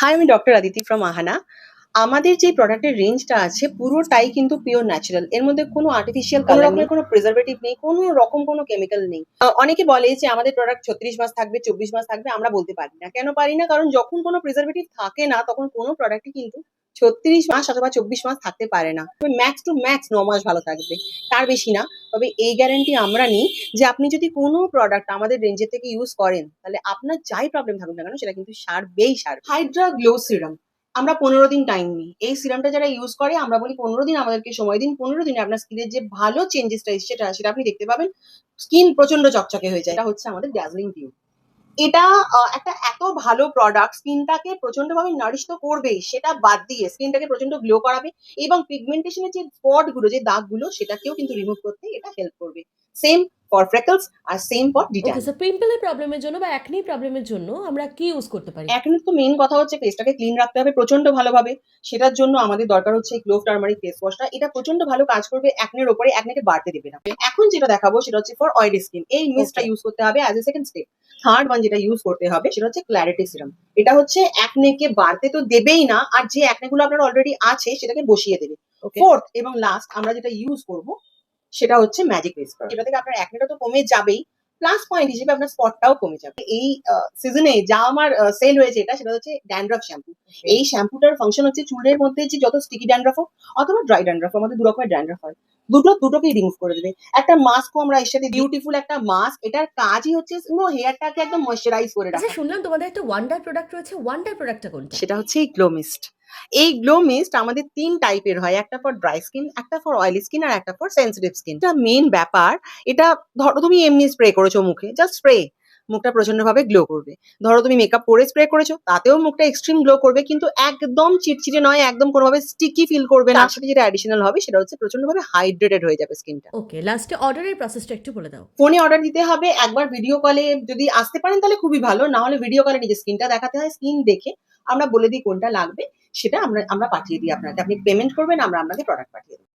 High, আমি doctor Aditi from আহানা। আমাদের যে প্রোডাক্টের রেঞ্জটা আছে পুরোটাই কিন্তু পিওর ন্যাচারাল। এর মধ্যে কোনো আর্টিফিশিয়াল কোনো রকমের কোনো প্রিজারভেটিভ নেই, কোনো রকম কোনো কেমিক্যাল নেই। অনেকে বলে যে আমাদের প্রোডাক্ট 36 মাস থাকবে, 24 মাস থাকবে। আমরা বলতে পারি না। কেন পারি না? কারণ যখন কোনো প্রিজারভেটিভ থাকে না তখন কোনো প্রোডাক্টই কিন্তু 36 মাস অথবা 24 মাস থাকতে পারে না। ম্যাক্স টু ম্যাক্স 9 মাস ভালো থাকবে, তার বেশি না। তবে এই গ্যারান্টি আমরা নিই যে আপনি যদি কোনো প্রোডাক্ট আমাদের রেঞ্জের থেকে ইউজ করেন তাহলে আপনার যাই প্রবলেম থাকুক না কেন সেটা কিন্তু সারবেই সারবে। হাইড্রা গ্লো সিরাম আমরা 15 দিন টাইম নিই। এই সিরামটা যারা ইউজ করে আমরা বলি 15 দিন আমাদেরকে সময় দিন। 15 দিনে আপনার স্কিনের যে ভালো চেঞ্জেসটা এসছে সেটা আপনি দেখতে পাবেন। স্কিন প্রচন্ড চকচকে হয়ে যায়। এটা হচ্ছে আমাদের ড্যাজলিং টিউব। এটা একটা এত ভালো প্রোডাক্ট, স্কিনটাকে প্রচন্ড ভাবে নারিশ তো করবেই, সেটা বাদ দিয়ে স্কিনটাকে প্রচন্ড গ্লো করাবে এবং পিগমেন্টেশনের যে স্পট গুলো, যে দাগগুলো, সেটাকেও কিন্তু রিমুভ করতে এটা হেল্প করবে। সেম ফর ফ্রেকলস আর same for okay, detan. So পিম্পলের প্রবলেমের জন্য বা অ্যাকনি প্রবলেমের জন্য আমরা কি ইউজ করতে পারি? অ্যাকনের তো মেইন কথা হচ্ছে ফেসটাকে ক্লিন রাখতে হবে প্রচন্ড ভালোভাবে। সেটার জন্য আমাদের দরকার হচ্ছে এই ক্লোভ টার্মারিক ফেস ওয়াশটা। এটা প্রচন্ড ভালো কাজ করবে অ্যাকনের উপরে, অ্যাকনেকে বাড়তে দেবে না। এখন যেটা দেখাবো সেটা হচ্ছে ফর অয়েলি স্কিন। এই মিস্টটা ওকে। ইউজ করতে হবে as a second step. Third one যেটা ইউজ করতে হবে সেটা হচ্ছে ক্ল্যারিটি সিরাম। এটা হচ্ছে অ্যাকনেকে বাড়তে তো দেবেই না, আর যে অ্যাকনেগুলো আপনার অলরেডি আছে সেটাকে বসিয়ে দেবে। ওকে। ফোর্থ এবং লাস্ট আমরা যেটা ইউজ করব সেটা হচ্ছে ম্যাজিক উইস্পার। এটা থেকে আপনার অ্যাকনেটা তো কমে যাবেই, প্লাস পয়েন্ট হিসেবে আপনার স্পটটাও কমে যাবে। এই সিজনে যা আমার সেল হয়েছে এটা সেটা হচ্ছে ড্যান্ড্রাফ শ্যাম্পু। এই শ্যাম্পুটার ফাংশন হচ্ছে চুলের মধ্যে যে যত স্টিকি ড্যান্ড্রাফ হোক অথবা ড্রাই ড্যান্ড্রাফ, আমাদের দু রকমের ড্যান্ড্রাফ হয়, দুটোকেই রিমুভ করে দেবে। একটা মাস্কও আমরা এর সাথে, বিউটিফুল একটা মাস্ক। এটার কাজই হচ্ছে পুরো হেয়ারটাকে একদম ময়শ্চারাইজ করে আচ্ছা, রাখা। শুনলাম তোমাদের একটা ওয়ান্ডার প্রোডাক্ট রয়েছে। ওয়ান্ডার প্রোডাক্টটা কোনটা? সেটা হচ্ছে এই গ্লো মিস্ট। এই গ্লো মিস্ট আমাদের 3 টাইপের হয়, একটা ফর ড্রাই স্কিন, একটা ফর অয়েলি স্কিন আর একটা ফর সেনসিটিভ স্কিন। এটা মেইন ব্যাপার। এটা ধরো তুমি এমনি স্প্রে করেছো মুখে, জাস্ট স্প্রে, মুখটা প্রচন্ড ভাবে গ্লো করবে। ধরো তুমি মেকআপ করে স্প্রে করেছো, তাতেও মুখটা এক্সট্রিম গ্লো করবে, কিন্তু একদম চিটচিটে নয়, একদম কোনোভাবে স্টিকি ফিল করবে না। তার সাথে যেটা অ্যাডিশনাল হবে সেটা হচ্ছে প্রচন্ড ভাবে হাইড্রেটেড হয়ে যাবে স্কিনটা। ওকে, লাস্টে অর্ডারের প্রসেসটা একটু বলে দাও। ফোনে অর্ডার দিতে হবে, একবার ভিডিও কলে যদি আসতে পারেন তাহলে খুবই ভালো, না হলে ভিডিও কলে নিজের স্কিনটা দেখাতে হয়। স্কিন দেখে আমরা বলে দিই কোনটা লাগবে, সেটা আমরা আমরা পাঠিয়ে দিই আপনাকে। আপনি পেমেন্ট করবেন, আমরা আপনাকে প্রোডাক্ট পাঠিয়ে দিই।